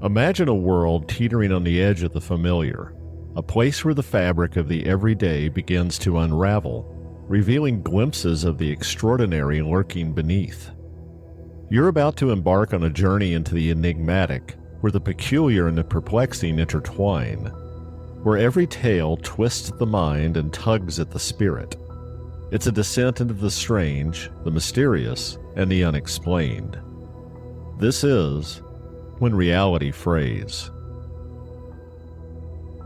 Imagine a world teetering on the edge of the familiar, a place where the fabric of the everyday begins to unravel, revealing glimpses of the extraordinary lurking beneath. You're about to embark on a journey into the enigmatic, where the peculiar and the perplexing intertwine, where every tale twists the mind and tugs at the spirit. It's a descent into the strange, the mysterious, and the unexplained. This is When Reality Frays.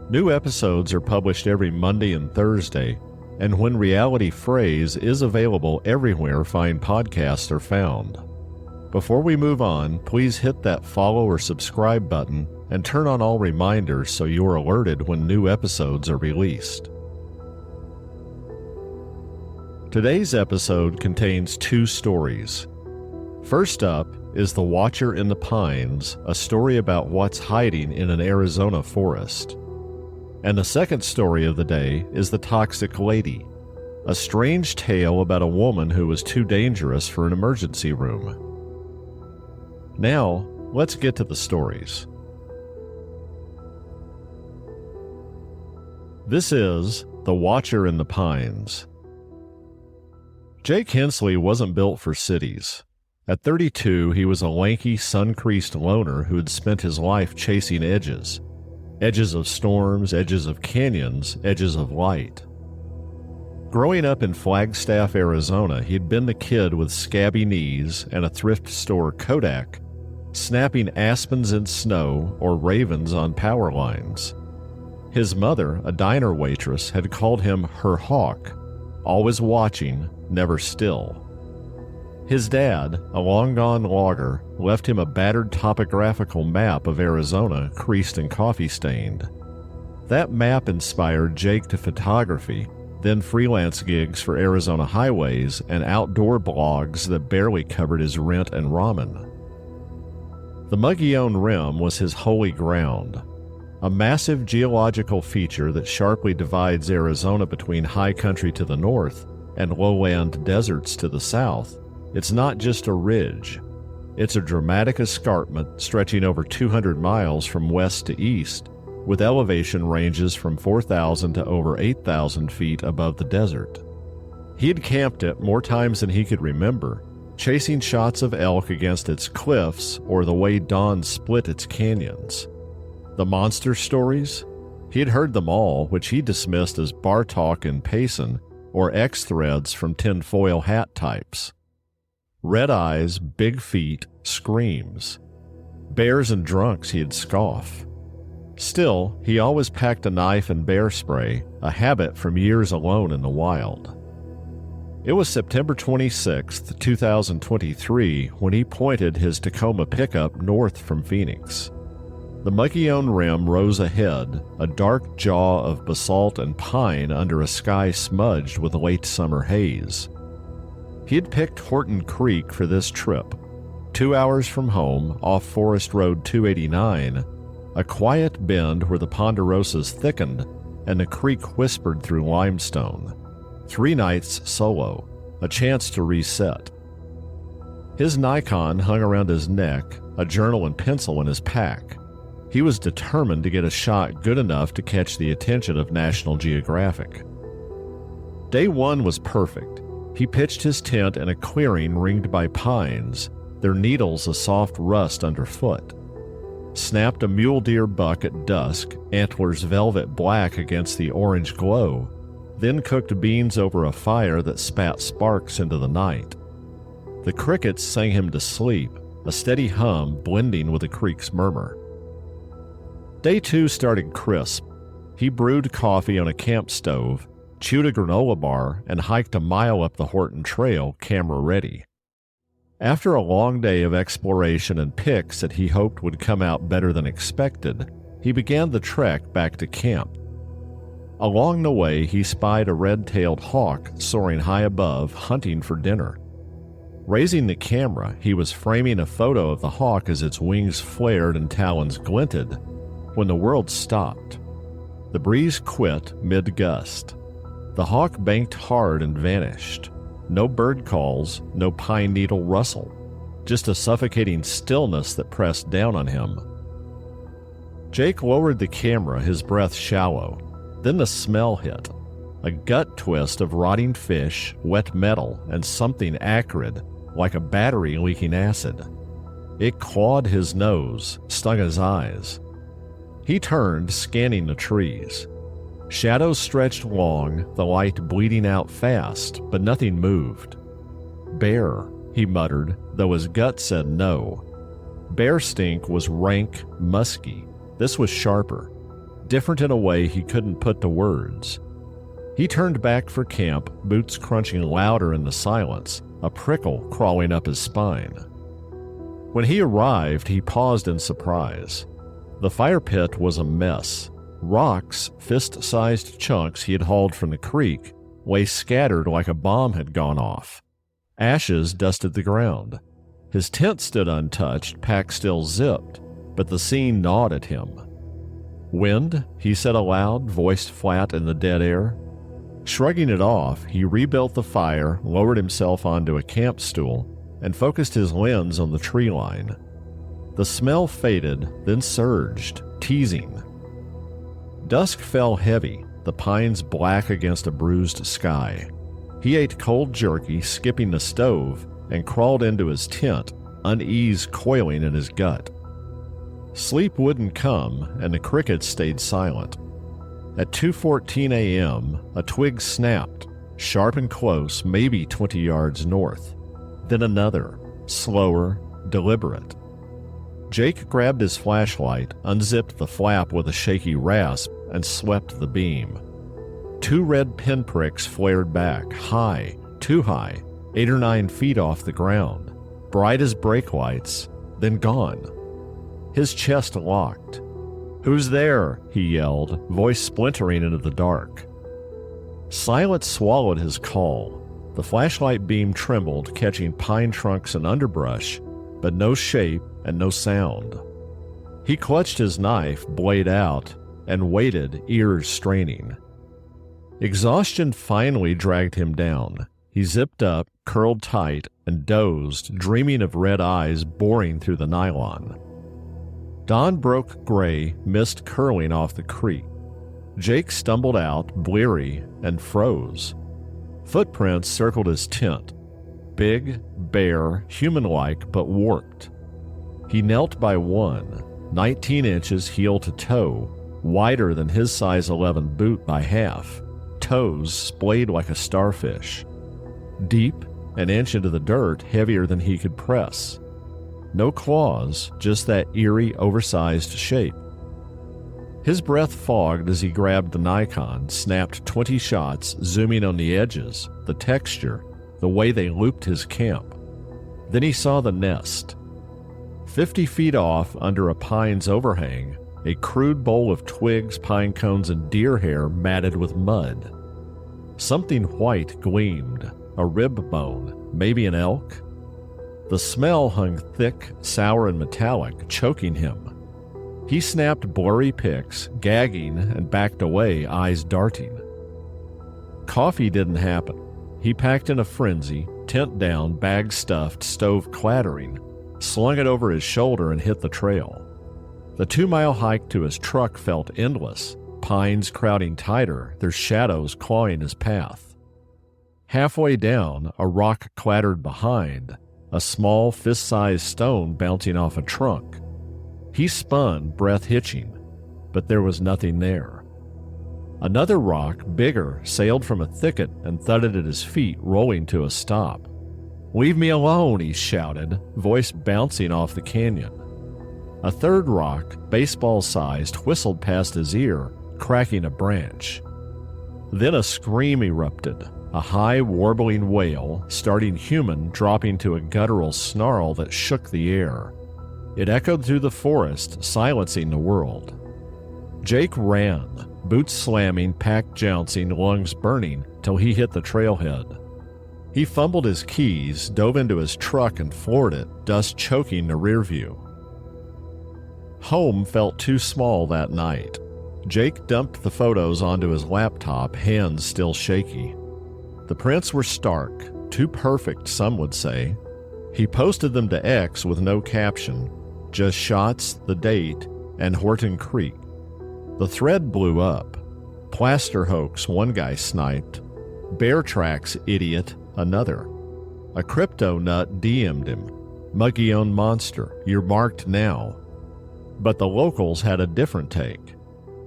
New episodes are published every Monday and Thursday, and When Reality Frays is available everywhere fine podcasts are found. Before we move on, please hit that follow or subscribe button and turn on all reminders so you're alerted when new episodes are released. Today's episode contains two stories. First up is The Watcher in the Pines, a story about what's hiding in an Arizona forest. And the second story of the day is The Toxic Lady, a strange tale about a woman who was too dangerous for an emergency room. Now, let's get to the stories. This is The Watcher in the Pines. Jake Hensley wasn't built for cities. At 32, he was a lanky, sun-creased loner who had spent his life chasing edges. Edges of storms, edges of canyons, edges of light. Growing up in Flagstaff, Arizona, he'd been the kid with scabby knees and a thrift store Kodak, snapping aspens in snow or ravens on power lines. His mother, a diner waitress, had called him her hawk, always watching, never still. His dad, a long-gone logger, left him a battered topographical map of Arizona, creased and coffee-stained. That map inspired Jake to photography, then freelance gigs for Arizona highways and outdoor blogs that barely covered his rent and ramen. The Mogollon Rim was his holy ground, a massive geological feature that sharply divides Arizona between high country to the north and lowland deserts to the south. It's not just a ridge. It's a dramatic escarpment stretching over 200 miles from west to east, with elevation ranges from 4,000 to over 8,000 feet above the desert. He had camped it more times than he could remember, chasing shots of elk against its cliffs or the way dawn split its canyons. The monster stories? He had heard them all, which he dismissed as bar talk in Payson or X-threads from tinfoil hat types. Red eyes, big feet, screams. Bears and drunks he'd scoff. Still, he always packed a knife and bear spray, a habit from years alone in the wild. It was September 26, 2023, when he pointed his Tacoma pickup north from Phoenix. The Mogollon Rim rose ahead, a dark jaw of basalt and pine under a sky smudged with late summer haze. He had picked Horton Creek for this trip, 2 hours from home off Forest Road 289, a quiet bend where the ponderosas thickened and the creek whispered through limestone. 3 nights solo, a chance to reset. His Nikon hung around his neck, a journal and pencil in his pack. He was determined to get a shot good enough to catch the attention of National Geographic. Day 1 was perfect. He pitched his tent in a clearing ringed by pines, their needles a soft rust underfoot. Snapped a mule deer buck at dusk, antlers velvet black against the orange glow, then cooked beans over a fire that spat sparks into the night. The crickets sang him to sleep, a steady hum blending with the creek's murmur. Day 2 started crisp. He brewed coffee on a camp stove, chewed a granola bar, and hiked a mile up the Horton Trail, camera ready. After a long day of exploration and pics that he hoped would come out better than expected, he began the trek back to camp. Along the way, he spied a red-tailed hawk soaring high above, hunting for dinner. Raising the camera, he was framing a photo of the hawk as its wings flared and talons glinted, when the world stopped. The breeze quit mid-gust. The hawk banked hard and vanished. No bird calls, no pine needle rustle, just a suffocating stillness that pressed down on him. Jake lowered the camera, his breath shallow. Then the smell hit. A gut twist of rotting fish, wet metal, and something acrid, like a battery leaking acid. It clawed his nose, stung his eyes. He turned, scanning the trees. Shadows stretched long, the light bleeding out fast, but nothing moved. Bear, he muttered, though his gut said no. Bear stink was rank, musky. This was sharper, different in a way he couldn't put to words. He turned back for camp, boots crunching louder in the silence, a prickle crawling up his spine. When he arrived, he paused in surprise. The fire pit was a mess. Rocks, fist-sized chunks he had hauled from the creek, lay scattered like a bomb had gone off. Ashes dusted the ground. His tent stood untouched, pack still zipped, but the scene gnawed at him. "Wind?" he said aloud, voice flat in the dead air. Shrugging it off, he rebuilt the fire, lowered himself onto a camp stool, and focused his lens on the tree line. The smell faded, then surged, teasing. Dusk fell heavy, the pines black against a bruised sky. He ate cold jerky, skipping the stove, and crawled into his tent, unease coiling in his gut. Sleep wouldn't come, and the crickets stayed silent. At 2:14 a.m., a twig snapped, sharp and close, maybe 20 yards north. Then another, slower, deliberate. Jake grabbed his flashlight, unzipped the flap with a shaky rasp, and swept the beam. 2 red pinpricks flared back, high, too high, 8 or 9 feet off the ground, bright as brake lights, then gone. His chest locked. "Who's there?" he yelled, voice splintering into the dark. Silence swallowed his call. The flashlight beam trembled, catching pine trunks and underbrush, but no shape and no sound. He clutched his knife, blade out, and waited, ears straining. Exhaustion finally dragged him down. He zipped up, curled tight, and dozed, dreaming of red eyes boring through the nylon. Dawn broke gray, mist curling off the creek. Jake stumbled out, bleary, and froze. Footprints circled his tent. Big, bare, human-like, but warped. He knelt by one, 19 inches heel to toe, wider than his size 11 boot by half, toes splayed like a starfish. Deep, an inch into the dirt, heavier than he could press. No claws, just that eerie, oversized shape. His breath fogged as he grabbed the Nikon, snapped 20 shots, zooming on the edges, the texture, the way they looped his camp. Then he saw the nest. 50 feet off, under a pine's overhang, a crude bowl of twigs, pine cones, and deer hair matted with mud. Something white gleamed, a rib bone, maybe an elk. The smell hung thick, sour, and metallic, choking him. He snapped blurry pics, gagging, and backed away, eyes darting. Coffee didn't happen. He packed in a frenzy, tent down, bag stuffed, stove clattering, slung it over his shoulder and hit the trail. The 2-mile hike to his truck felt endless, pines crowding tighter, their shadows clawing his path. Halfway down, a rock clattered behind, a small fist-sized stone bouncing off a trunk. He spun, breath hitching, but there was nothing there. Another rock, bigger, sailed from a thicket and thudded at his feet, rolling to a stop. "Leave me alone," he shouted, voice bouncing off the canyon. A third rock, baseball-sized, whistled past his ear, cracking a branch. Then a scream erupted, a high, warbling wail, starting human, dropping to a guttural snarl that shook the air. It echoed through the forest, silencing the world. Jake ran, boots slamming, pack jouncing, lungs burning, till he hit the trailhead. He fumbled his keys, dove into his truck and floored it, dust choking the rear view. Home felt too small that night. Jake dumped the photos onto his laptop, hands still shaky. The prints were stark, too perfect, some would say. He posted them to X with no caption, just shots, the date, and Horton Creek. The thread blew up. Plaster hoax, one guy sniped. Bear tracks idiot, another. A crypto nut DM'd him. Muggy-owned monster, you're marked now. But the locals had a different take.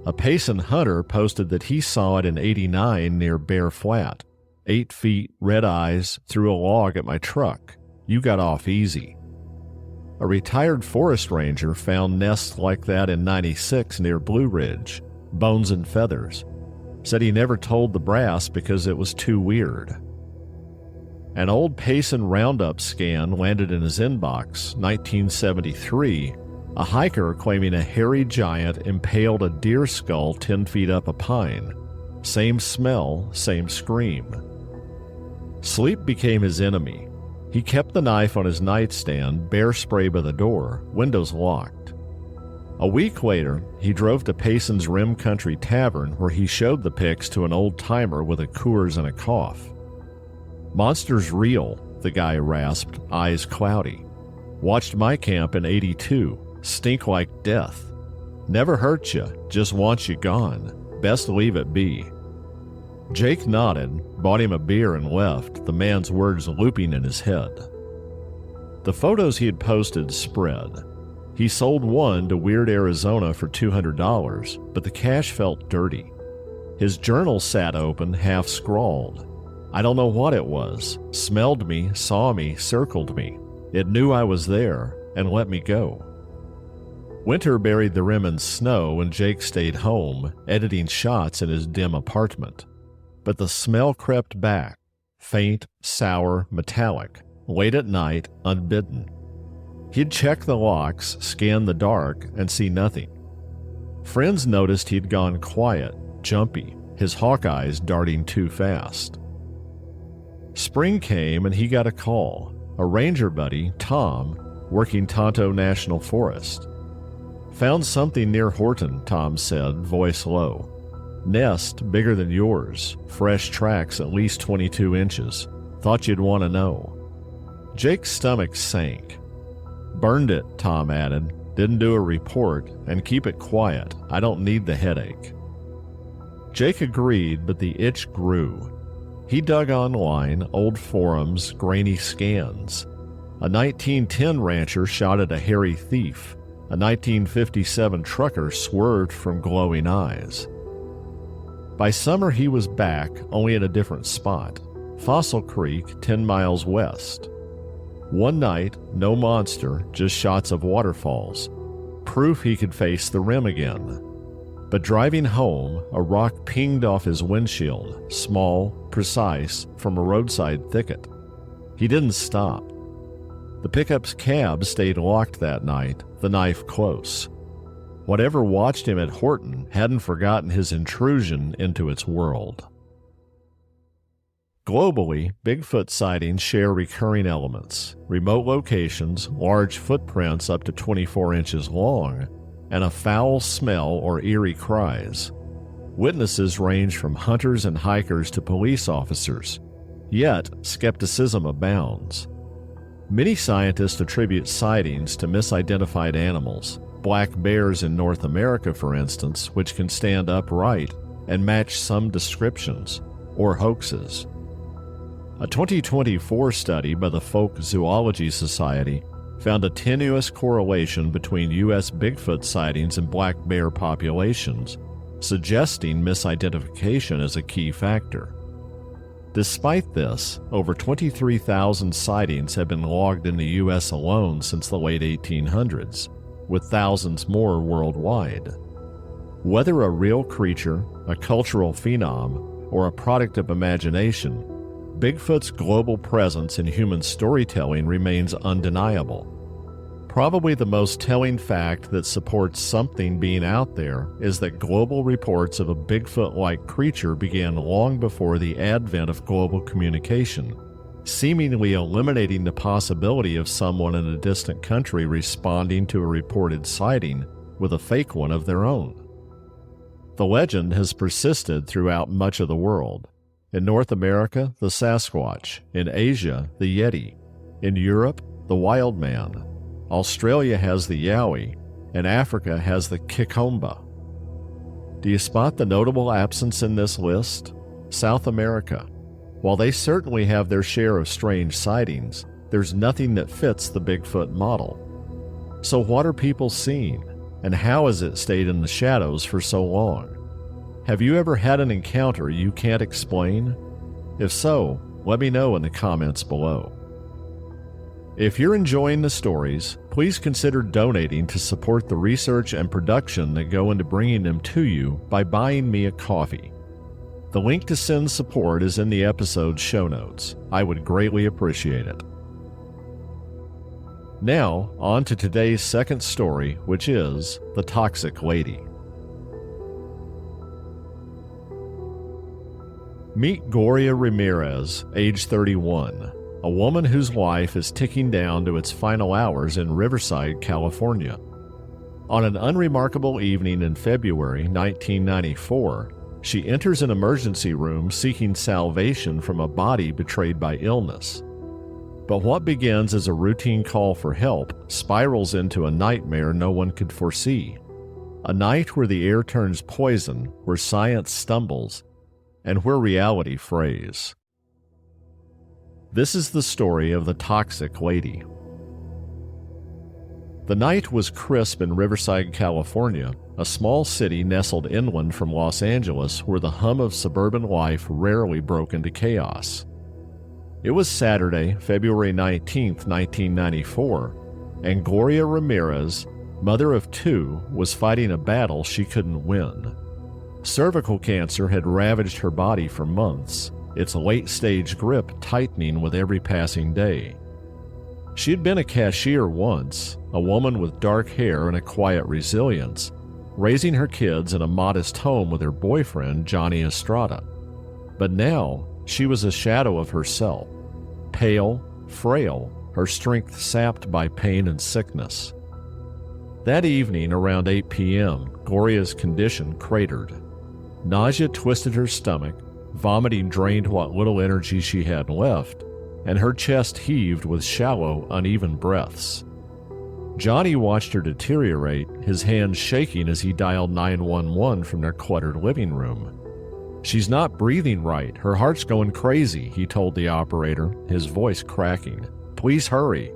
A Payson hunter posted that he saw it in '89 near Bear Flat. 8 feet, red eyes, threw a log at my truck. You got off easy. A retired forest ranger found nests like that in '96 near Blue Ridge. Bones and feathers. Said he never told the brass because it was too weird. An old Payson Roundup scan landed in his inbox, 1973, a hiker claiming a hairy giant impaled a deer skull 10 feet up a pine. Same smell, same scream. Sleep became his enemy. He kept the knife on his nightstand, bear spray by the door, windows locked. A week later, he drove to Payson's Rim Country Tavern where he showed the pics to an old-timer with a Coors and a cough. Monster's real, the guy rasped, eyes cloudy. Watched my camp in '82. Stink like death. Never hurt you, just wants you gone. Best leave it be. Jake nodded, bought him a beer and left, the man's words looping in his head. The photos he had posted spread. He sold one to Weird Arizona for $200, but the cash felt dirty. His journal sat open, half scrawled. I don't know what it was. Smelled me, saw me, circled me. It knew I was there, and let me go. Winter buried the rim in snow and Jake stayed home, editing shots in his dim apartment. But the smell crept back, faint, sour, metallic, late at night, unbidden. He'd check the locks, scan the dark, and see nothing. Friends noticed he'd gone quiet, jumpy, his hawk eyes darting too fast. Spring came and he got a call. A ranger buddy, Tom, working Tonto National Forest. Found something near Horton, Tom said, voice low. Nest bigger than yours, fresh tracks at least 22 inches. Thought you'd want to know. Jake's stomach sank. Burned it, Tom added. Didn't do a report, and keep it quiet. I don't need the headache. Jake agreed, but the itch grew. He dug online, old forums, grainy scans. A 1910 rancher shot at a hairy thief. A 1957 trucker swerved from glowing eyes. By summer he was back, only at a different spot. Fossil Creek, 10 miles west. One night, no monster, just shots of waterfalls. Proof he could face the rim again. But driving home, a rock pinged off his windshield, small, precise, from a roadside thicket. He didn't stop. The pickup's cab stayed locked that night, the knife close. Whatever watched him at Horton hadn't forgotten his intrusion into its world. Globally, Bigfoot sightings share recurring elements: remote locations, large footprints up to 24 inches long, and a foul smell or eerie cries. Witnesses range from hunters and hikers to police officers, yet skepticism abounds. Many scientists attribute sightings to misidentified animals, black bears in North America, for instance, which can stand upright and match some descriptions, or hoaxes. A 2024 study by the Folk Zoology Society found a tenuous correlation between U.S. Bigfoot sightings and black bear populations, suggesting misidentification as a key factor. Despite this, over 23,000 sightings have been logged in the U.S. alone since the late 1800s, with thousands more worldwide. Whether a real creature, a cultural phenom, or a product of imagination, Bigfoot's global presence in human storytelling remains undeniable. Probably the most telling fact that supports something being out there is that global reports of a Bigfoot-like creature began long before the advent of global communication, seemingly eliminating the possibility of someone in a distant country responding to a reported sighting with a fake one of their own. The legend has persisted throughout much of the world. In North America, the Sasquatch. In Asia, the Yeti. In Europe, the Wild Man. Australia has the Yowie. and Africa has the Kikomba. Do you spot the notable absence in this list? South America. While they certainly have their share of strange sightings, there's nothing that fits the Bigfoot model. So what are people seeing, and how has it stayed in the shadows for so long? Have you ever had an encounter you can't explain? If so, let me know in the comments below. If you're enjoying the stories, please consider donating to support the research and production that go into bringing them to you by buying me a coffee. The link to send support is in the episode's show notes. I would greatly appreciate it. Now, on to today's second story, which is The Toxic Lady. Meet Gloria Ramirez, age 31, a woman whose life is ticking down to its final hours in Riverside, California. On an unremarkable evening in February 1994, she enters an emergency room seeking salvation from a body betrayed by illness. But what begins as a routine call for help spirals into a nightmare no one could foresee. A night where the air turns poison, where science stumbles, and where reality frays. This is the story of the Toxic Lady. The night was crisp in Riverside, California, a small city nestled inland from Los Angeles where the hum of suburban life rarely broke into chaos. It was Saturday, February 19, 1994, and Gloria Ramirez, mother of two, was fighting a battle she couldn't win. Cervical cancer had ravaged her body for months, its late-stage grip tightening with every passing day. She had been a cashier once, a woman with dark hair and a quiet resilience, raising her kids in a modest home with her boyfriend, Johnny Estrada. But now, she was a shadow of herself, pale, frail, her strength sapped by pain and sickness. That evening, around 8 p.m., Gloria's condition cratered. Nausea twisted her stomach, vomiting drained what little energy she had left, and her chest heaved with shallow, uneven breaths. Johnny watched her deteriorate, his hands shaking as he dialed 911 from their cluttered living room. "She's not breathing right. Her heart's going crazy," he told the operator, his voice cracking. "Please hurry."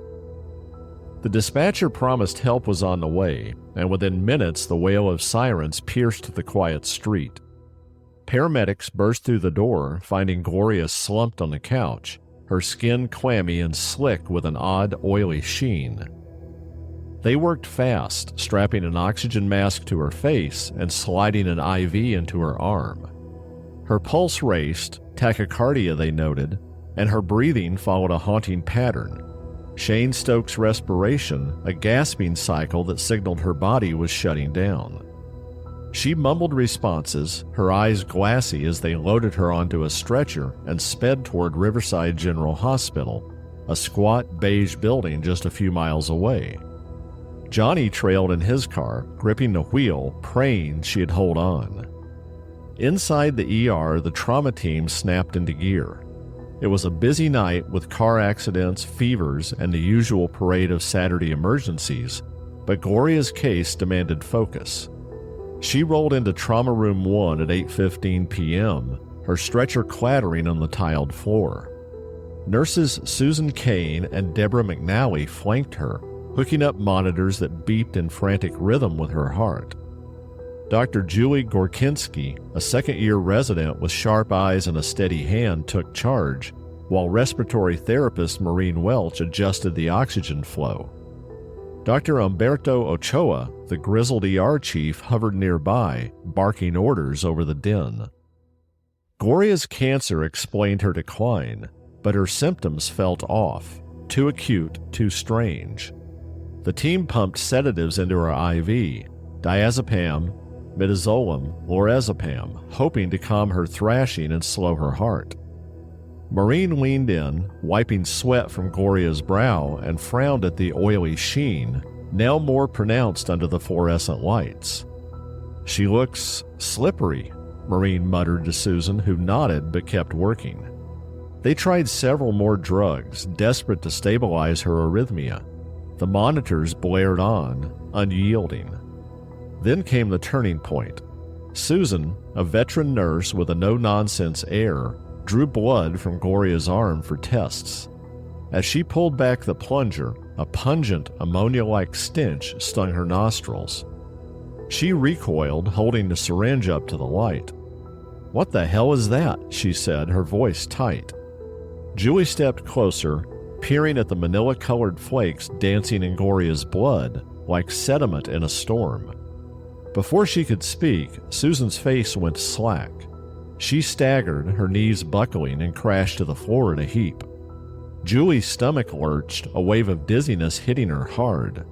The dispatcher promised help was on the way, and within minutes the wail of sirens pierced the quiet street. Paramedics burst through the door, finding Gloria slumped on the couch, her skin clammy and slick with an odd, oily sheen. They worked fast, strapping an oxygen mask to her face and sliding an IV into her arm. Her pulse raced, tachycardia they noted, and her breathing followed a haunting pattern. Shane Stokes' respiration, a gasping cycle that signaled her body was shutting down. She mumbled responses, her eyes glassy as they loaded her onto a stretcher and sped toward Riverside General Hospital, a squat beige building just a few miles away. Johnny trailed in his car, gripping the wheel, praying she'd hold on. Inside the ER, the trauma team snapped into gear. It was a busy night with car accidents, fevers, and the usual parade of Saturday emergencies, but Gloria's case demanded focus. She rolled into Trauma Room 1 at 8:15 p.m., her stretcher clattering on the tiled floor. Nurses Susan Kane and Deborah McNally flanked her, hooking up monitors that beeped in frantic rhythm with her heart. Dr. Julie Gorkinski, a second-year resident with sharp eyes and a steady hand, took charge, while respiratory therapist Maureen Welch adjusted the oxygen flow. Dr. Umberto Ochoa, the grizzled ER chief, hovered nearby, barking orders over the din. Gloria's cancer explained her decline, but her symptoms felt off, too acute, too strange. The team pumped sedatives into her IV, diazepam, midazolam, lorazepam, hoping to calm her thrashing and slow her heart. Maureen leaned in, wiping sweat from Gloria's brow, and frowned at the oily sheen, now more pronounced under the fluorescent lights. "She looks slippery," Maureen muttered to Susan, who nodded but kept working. They tried several more drugs, desperate to stabilize her arrhythmia. The monitors blared on, unyielding. Then came the turning point. Susan, a veteran nurse with a no-nonsense air, drew blood from Gloria's arm for tests. As she pulled back the plunger, a pungent, ammonia-like stench stung her nostrils. She recoiled, holding the syringe up to the light. "What the hell is that?" she said, her voice tight. Julie stepped closer, peering at the manila-colored flakes dancing in Gloria's blood like sediment in a storm. Before she could speak, Susan's face went slack. She staggered, her knees buckling, and crashed to the floor in a heap. Julie's stomach lurched, a wave of dizziness hitting her hard.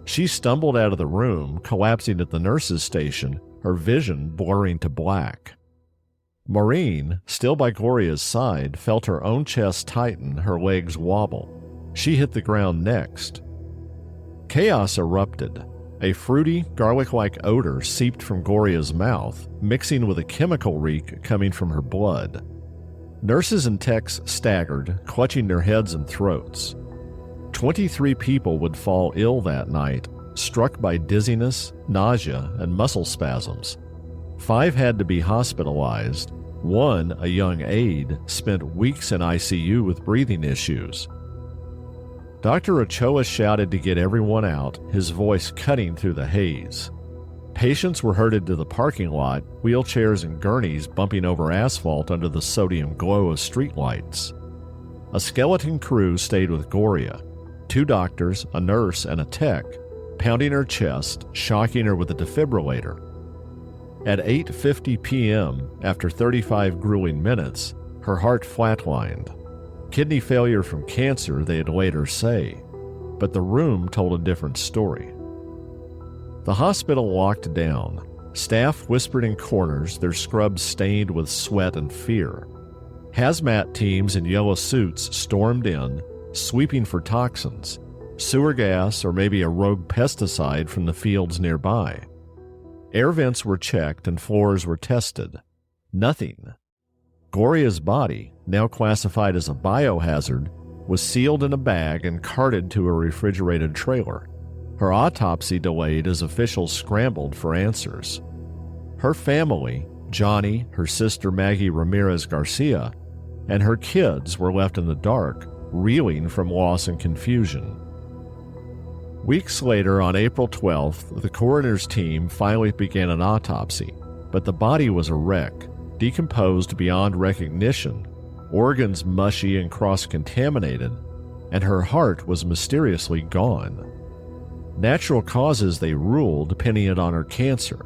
She stumbled out of the room, collapsing at the nurse's station, her vision blurring to black. Maureen, still by Gloria's side, felt her own chest tighten, her legs wobble. She hit the ground next. Chaos erupted. A fruity, garlic-like odor seeped from Gloria's mouth, mixing with a chemical reek coming from her blood. Nurses and techs staggered, clutching their heads and throats. 23 people would fall ill that night, struck by dizziness, nausea, and muscle spasms. 5 had to be hospitalized. 1, a young aide, spent weeks in ICU with breathing issues. Dr. Ochoa shouted to get everyone out, his voice cutting through the haze. Patients were herded to the parking lot, wheelchairs and gurneys bumping over asphalt under the sodium glow of streetlights. A skeleton crew stayed with Gloria. 2 doctors, a nurse, and a tech, pounding her chest, shocking her with a defibrillator. At 8:50 p.m., after 35 grueling minutes, her heart flatlined. Kidney failure from cancer, they'd later say. But the room told a different story. The hospital locked down. Staff whispered in corners, their scrubs stained with sweat and fear. Hazmat teams in yellow suits stormed in, sweeping for toxins, sewer gas, or maybe a rogue pesticide from the fields nearby. Air vents were checked and floors were tested. Nothing. Gloria's body, now classified as a biohazard, was sealed in a bag and carted to a refrigerated trailer. Her autopsy delayed as officials scrambled for answers. Her family, Johnny, her sister Maggie Ramirez Garcia, and her kids were left in the dark, reeling from loss and confusion. Weeks later, on April 12th, the coroner's team finally began an autopsy, but the body was a wreck, decomposed beyond recognition, organs mushy and cross-contaminated, and her heart was mysteriously gone. Natural causes, they ruled, pinning it on her cancer.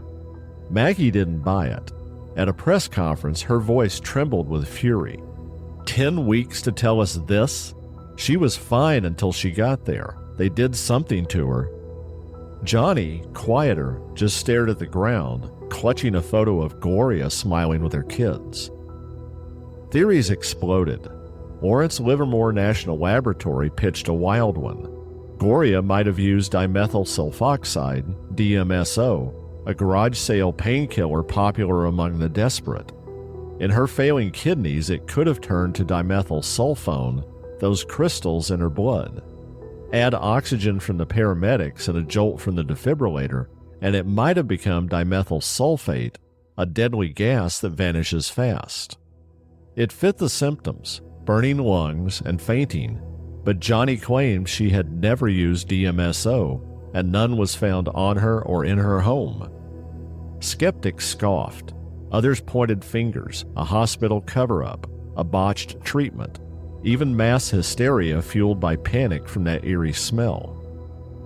Maggie didn't buy it. At a press conference, her voice trembled with fury. 10 weeks to tell us this? She was fine until she got there. They did something to her. Johnny, quieter, just stared at the ground, clutching a photo of Gloria smiling with her kids. Theories exploded. Lawrence Livermore National Laboratory pitched a wild one. Gloria might have used dimethyl sulfoxide, DMSO, a garage sale painkiller popular among the desperate. In her failing kidneys, it could have turned to dimethyl sulfone, those crystals in her blood. Add oxygen from the paramedics and a jolt from the defibrillator, and it might have become dimethyl sulfate, a deadly gas that vanishes fast. It fit the symptoms, burning lungs and fainting, but Johnny claimed she had never used DMSO, and none was found on her or in her home. Skeptics scoffed. Others pointed fingers, a hospital cover-up, a botched treatment, even mass hysteria fueled by panic from that eerie smell.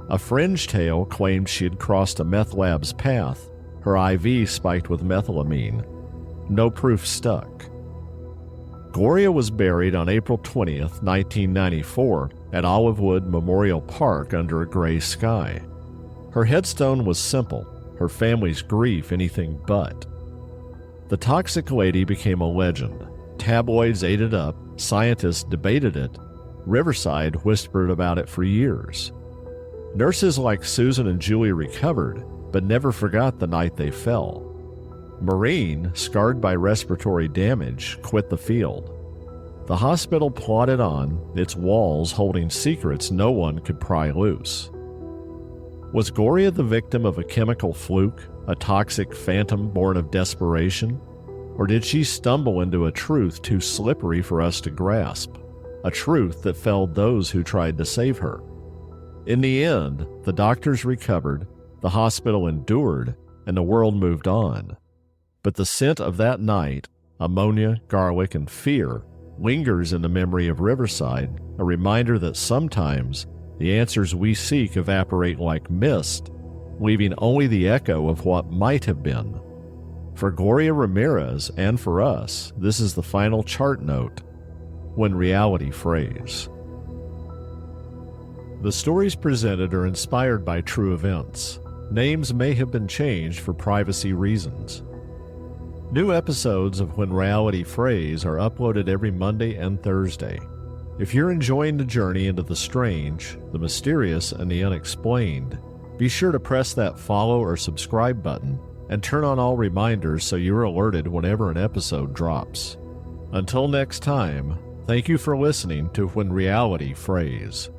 A fringe tale claimed she had crossed a meth lab's path, her IV spiked with methylamine. No proof stuck. Gloria was buried on April 20th, 1994, at Olivewood Memorial Park under a gray sky. Her headstone was simple, her family's grief anything but. The toxic lady became a legend. Tabloids ate it up, scientists debated it, Riverside whispered about it for years. Nurses like Susan and Julie recovered, but never forgot the night they fell. Maureen, scarred by respiratory damage, quit the field. The hospital plodded on, its walls holding secrets no one could pry loose. Was Gloria the victim of a chemical fluke, a toxic phantom born of desperation? Or did she stumble into a truth too slippery for us to grasp? A truth that felled those who tried to save her? In the end, the doctors recovered, the hospital endured, and the world moved on. But the scent of that night, ammonia, garlic, and fear, lingers in the memory of Riverside, a reminder that sometimes the answers we seek evaporate like mist, leaving only the echo of what might have been. For Gloria Ramirez and for us, this is the final chart note: when reality frays. The stories presented are inspired by true events. Names may have been changed for privacy reasons. New episodes of When Reality Frays are uploaded every Monday and Thursday. If you're enjoying the journey into the strange, the mysterious, and the unexplained, be sure to press that follow or subscribe button and turn on all reminders so you're alerted whenever an episode drops. Until next time, thank you for listening to When Reality Frays.